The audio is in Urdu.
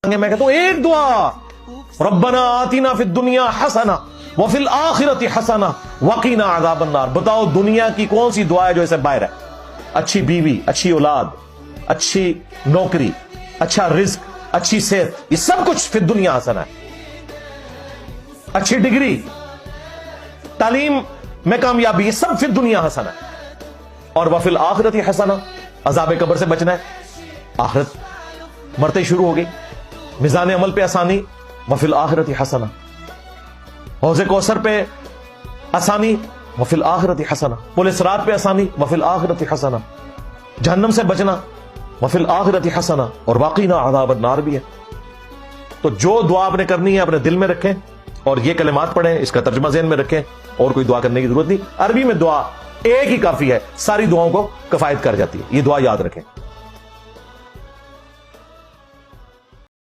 میں کہتا ہوں ایک دعا، ربنا آتنا فی الدنیا حسنہ وفی الآخرۃ حسنہ وقنا عذاب النار. بتاؤ دنیا کی کون سی دعا ہے جو اسے باہر ہے؟ اچھی بیوی، اچھی اولاد، اچھی نوکری، اچھا رزق، اچھی صحت، یہ سب کچھ فی الدنیا حسنہ ہے. اچھی ڈگری، تعلیم میں کامیابی، یہ سب فی الدنیا حسنہ ہے. اور وفی الآخرۃ حسنہ، عذاب قبر سے بچنا ہے. آخرت مرتے ہی شروع ہو گئی. میزان عمل پہ آسانی، وفی الآخرۃ حسنہ. حوض کوثر پہ آسانی، وفی الآخرۃ حسنہ. پل صراط پہ آسانی، وفی الآخرۃ حسنہ. جہنم سے بچنا، وفی الآخرۃ حسنہ. اور وقنا عذاب النار بھی ہے. تو جو دعا آپ نے کرنی ہے اپنے دل میں رکھیں اور یہ کلمات پڑھیں، اس کا ترجمہ ذہن میں رکھیں. اور کوئی دعا کرنے کی ضرورت نہیں. عربی میں دعا ایک ہی کافی ہے، ساری دعاؤں کو کفایت کر جاتی ہے. یہ دعا یاد رکھیں.